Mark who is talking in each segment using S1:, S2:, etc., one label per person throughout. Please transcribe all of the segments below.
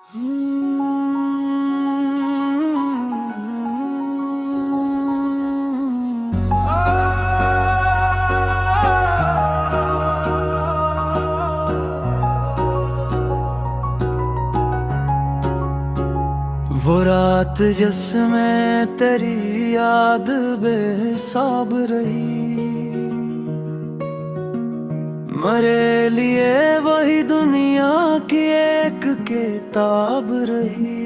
S1: वो रात जिसमें तेरी याद बेहिसाब रही, मेरे लिए वही दुनिया की एक किताब रही।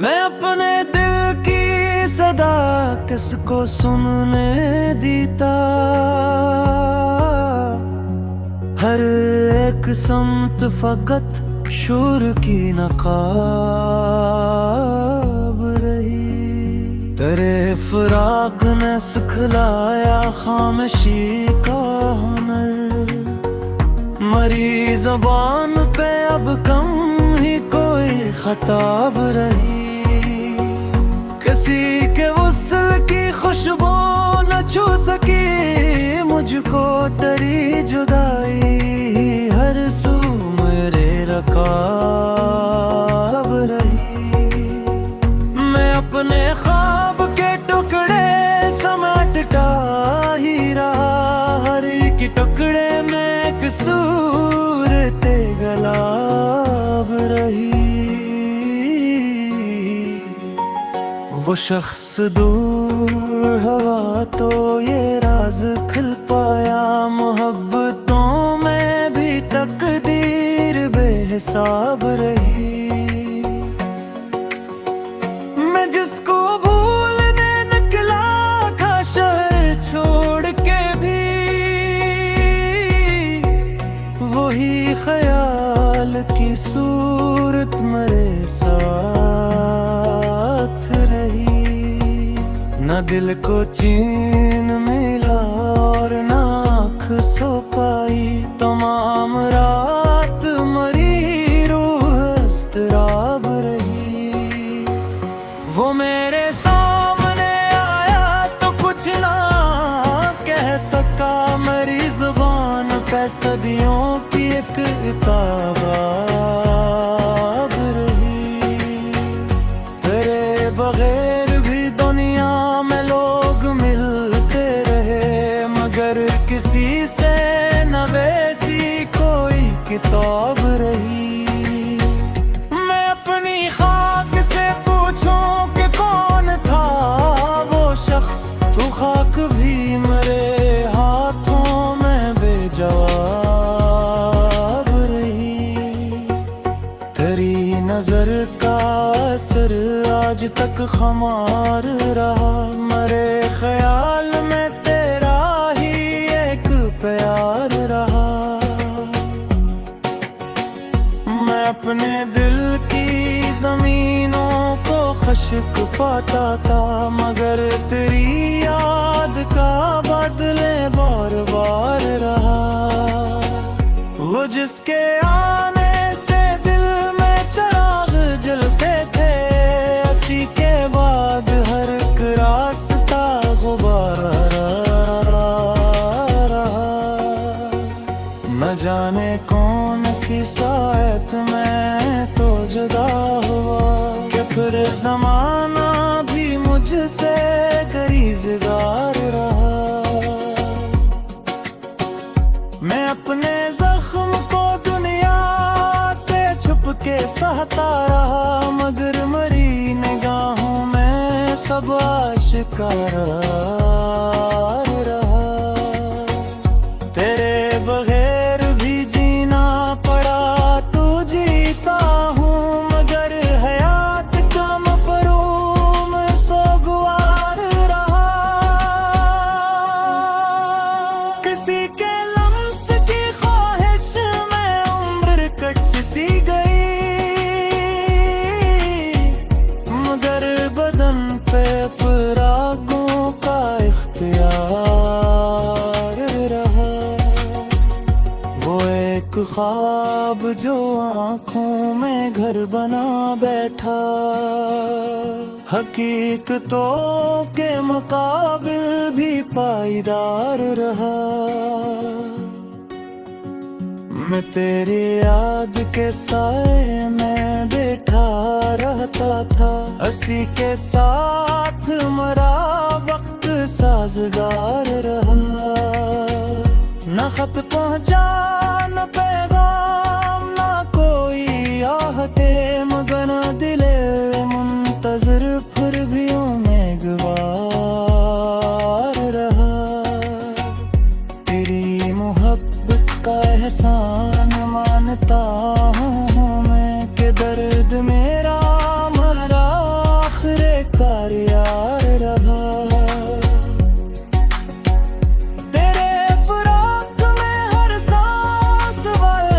S1: मैं अपने दिल की सदा किसको सुनने देता, हर एक समत फकत शोर की नकाब रही। तेरे फराक ने सिखलाया खामोशी का हुनर, मरी ज़बान पे अब कम ही कोई खताब रही। किसी के वस्ल की खुशबू न छू सकी मुझको तेरी जुदाई, हर सू मेरे रकाब रही। मैं अपने ख्वाब के टुकड़े समेटता ही रहा, हर एक टुकड़े में एक सूरत गुलाब रही। वो शख्स दूर हवा तो ये राज खिल पाया, मोहब्बतों में भी तकदीर बेहिसाब रही। मैं जिसको भूलने निकला था शहर छोड़ के भी, वही ख्याल की सूरत मेरे साथ रही। न दिल को चैन मिला और न आँख सो पाई, तमाम रात मरी रूह इज़्तिराब रही। वो मेरे सामने आया तो कुछ ना कह सका, मेरी ज़ुबान पे सदियों की एक किताब रही। तेरे बगैर भी दुनिया में लोग मिलते रहे, मगर किसी से न वैसी कोई किताब रही। मैं अपनी खाक से पूछूं कि कौन था वो शख्स, तू खाक भी मेरे हाथों में बेजवाब रही। तेरी नजर का असर आज तक खुमार रहा, मेरे ख्याल में तेरा ही एक प्यार रहा। मैं अपने दिल की जमीनों को खुश्क पाता था, मगर तेरी याद का बदले बार बार रहा। वो जिसके आने से दिल में चिराग जलते थे, उसी के बाद हर एक रास्ता गुबार रहा। न जाने कौन सी सायत में तो जुदा हुआ, कि फिर जमाना भी मुझसे करीज़गार रहा। मैं अपने जख्म को दुनिया से छुप के सहता रहा, मगर मरी निगाहों में सब आशिकार रहा। तेरे बगैर भी जीना पड़ा तो जीता हूँ, मगर हयात का मफरूम सोगवार रहा। किसी के लम्स की ख्वाहिश में उम्र कटती गई, मगर बदन पे फिराकों का इख्तियार रहा। वो एक ख्वाब जो आँखों में घर बना बैठा, हकीकतों के मुकाबिल भी पायदार रहा। मैं तेरी याद के साए में बैठा रहता था, हंसी के साथ मरा वक्त साजगार रहा। न खत पहुंचा न पैगाम न कोई आहते, मगर दिले मुंतजर फिर भी उम्मीदवार रहा। तेरी मोहब्बत का एहसान मानता हूँ मैं, कि दर्द मेरा मरा आखिरे कार यार रहा। तेरे फराक में हर सांस वाल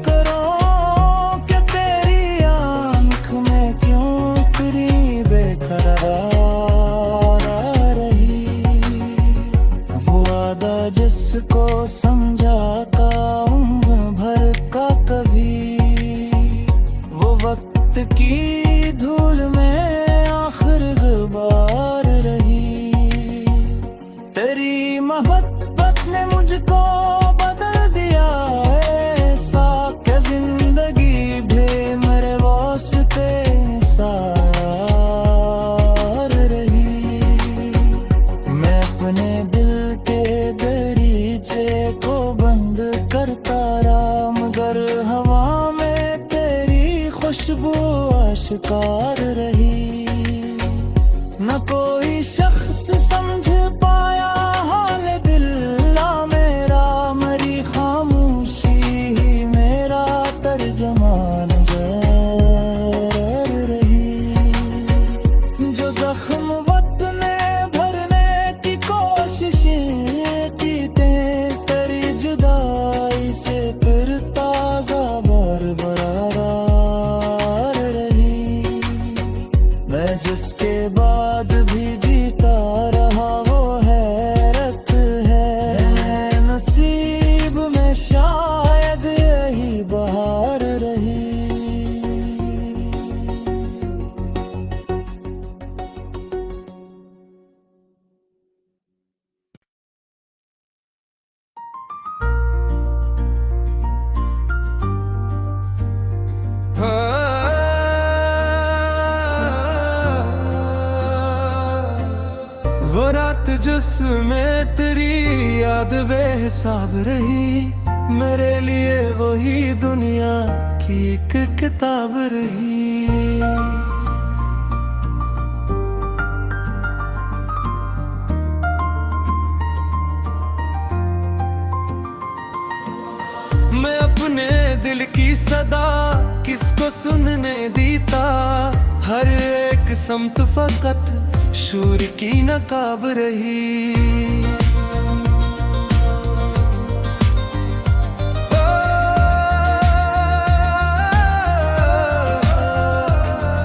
S1: करो, कि तेरी आंख में क्यों तेरी बेकरार रही। वो वादा जिसको समझाता उम्र भर का कभी, वो वक्त की धूल में आखिर गुबार रही। तेरी मोहब्बत ने मुझको बदल दिया ऐसा, कि जिंदगी भी मेरे वास्ते सार रही। मैं अपने दिल के दरीचे को बंद करता रहा, मगर हवा में तेरी खुशबू आश्कार रही। न कोई शख्स समझ पाया हाल दिल मेरा, मरी खामोशी ही मेरा तर्जमान रही। जो जख्म वक्त ने भरने की कोशिशें की थे, तेरी जुदाई से फिर ताजा बरकरार रही। मैं जिसके बाद भी जीता रहा वो हैरत है, नसीब में शायद यही बहार रही। वो रात जिसमें तेरी याद बेहिसाब रही, मेरे लिए वही दुनिया की एक किताब रही। मैं अपने दिल की सदा किसको सुनने देता, हर एक समत फकत शूर की नकाब रही।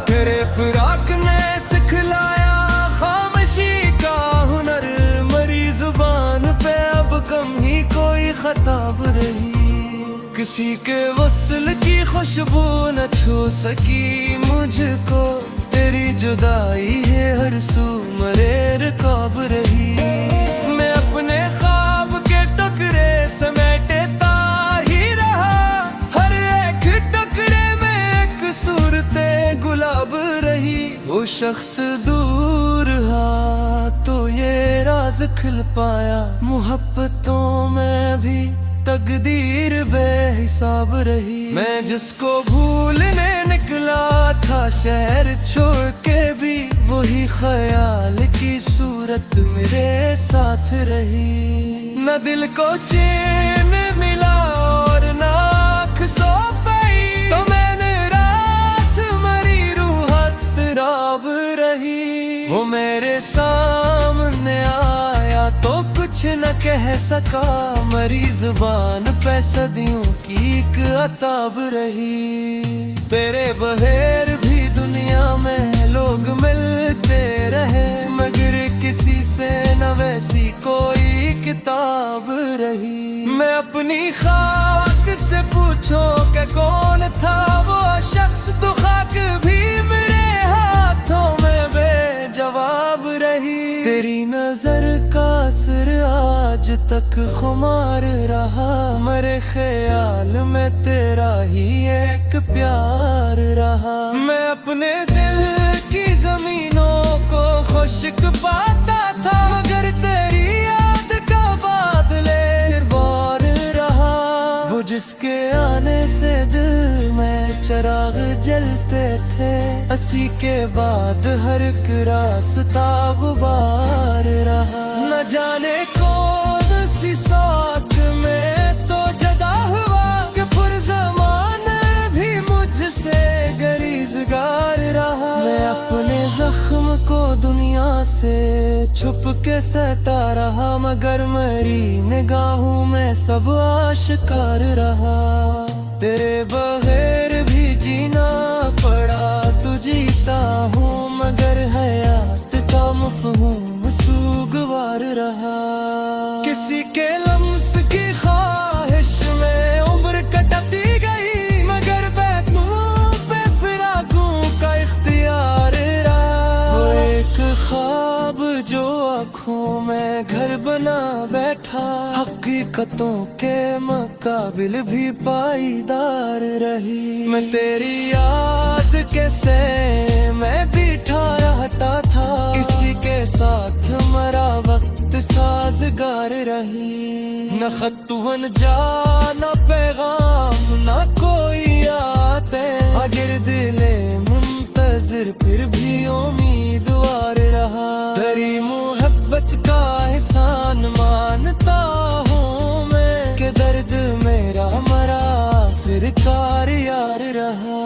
S1: तेरे फिराक ने सिखलाया खामोशी का हुनर, मरी जुबान पे अब कम ही कोई खताब रही। किसी के वस्ल की खुशबू न छू सकी मुझको, तेरी जुदाई है हर सू मरे रकाब रही। मैं अपने ख्वाब के टुकड़े समेटता ही रहा, हर एक टुकड़े में एक सूरते गुलाब रही। वो शख्स दूर हा तो ये राज खिल पाया, मोहब्बतों में भी तकदीर बेहिसाब रही। मैं जिसको भूलने निकला था शहर छोड़ के भी, वही ख्याल की सूरत मेरे साथ रही। न दिल को चैन मिला और न आँख सो पाई, तो मैंने रात मरी रूह हस्तराब रही। वो मेरे सामने आया तो कुछ न कह सका, मरी जुबान पे सदियों की एक अताब रही। तेरे बगैर भी दुनिया में लोग मिलते रहे, मगर किसी से न वैसी कोई किताब रही। मैं अपनी खाक से पूछो कि कौन था वो शख्स, तो खाक भी मेरे हाथों में जवाब रही। तेरी नजर का असर आज तक खुमार रहा, मेरे ख्याल में तेरा ही एक प्यार रहा। मैं अपने दिल की जमीनों को खुश्क पाता था, मगर तेरी याद का बादले बार रहा। वो जिसके आने से दिल में चिराग जलते थे, हंसी के बाद हर एक रास्ता गुबार रहा। न जाने कौन सी साथ में तो जदा हुआ कि पुरज़माने भी मुझसे गरीज़गार रहा। मैं अपने जख्म को दुनिया से छुप के सहता रहा, मगर मेरी निगाहों में सब आश्कार रहा। तेरे बगैर भी जीना पड़ा तो जीता हूँ, मगर हयात का मफ़हूम सूगवार रहा। किसी के लम्स की ख्वाहिश में उम्र कटती गई, मगर बैठूं पे फिराकों का इख्तियार रहा। वो एक ख्वाब जो आँखों में घर बना बैठा, हकीकतों के मुकाबिल भी पाईदार रही। मैं तेरी याद के से मैं बिठा रहता था, किसी के साथ मरा वक्त साजगार रही। न खतवन जाना पैगाम न कोई आते, अगर दिले मुंतजिर फिर भी उम्मीदवार रहा। तेरी मोहब्बत का एहसान मानता हूँ मैं, कि दर्द मेरा मरा फिर कार यार रहा।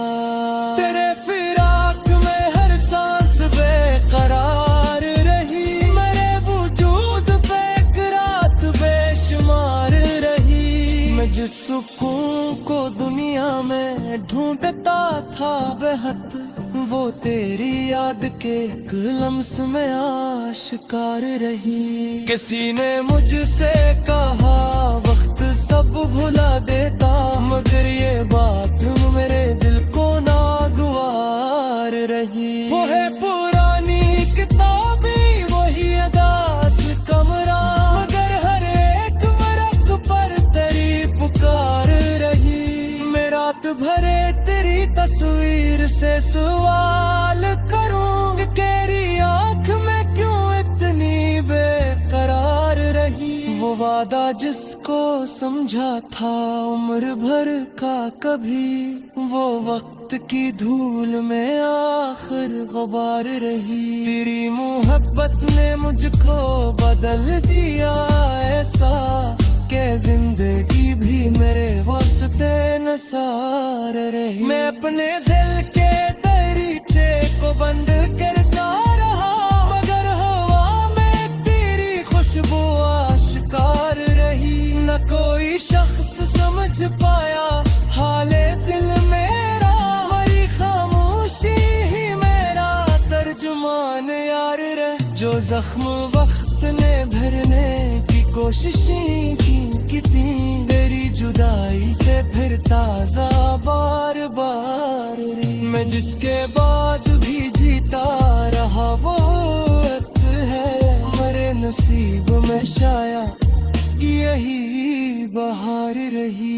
S1: तेरे फिराक में हर सांस बेकरार रही, मेरे वजूद पे एक रात बेशुमार रही। मैं जिस सुकून को दुनिया में ढूंढता था बेहद, वो तेरी याद के एक लम्स में आश्कार रही। किसी ने मुझसे कहा वक्त सब भुला देता, मगर ये बात मेरे दिल को नागवार रही। वो है पुरानी किताबी वही अदास कमरा, मगर हर एक वरक पर तेरी पुकार रही। मैं रात भरे तेरी तस्वीर से सवाल करूं कि तेरी आंख में क्यों इतनी बेकरार रही। वो वादा जिसको समझा था उम्र भर का कभी, वो वक्त की धूल में आखिर गुबार रही। तेरी मोहब्बत ने मुझको बदल दिया ऐसा, के जिंदगी भी मेरे वास्ते नसार रही। मैं अपने दिल के दरीचे को बंद करता रहा, मगर हवा में तेरी खुशबू आश्कार रही। न कोई शख्स समझ पाया हाले दिल मेरा, मेरी खामोशी ही मेरा तर्जुमान यार रह। जो जख्म वक्त ने भरने की कोशिशें की थी, तेरी जुदाई से फिर ताजा बार बार रही। मैं जिसके बाद भी जीता रहा वो एक है, मेरे नसीब में शायद यही बहार रही।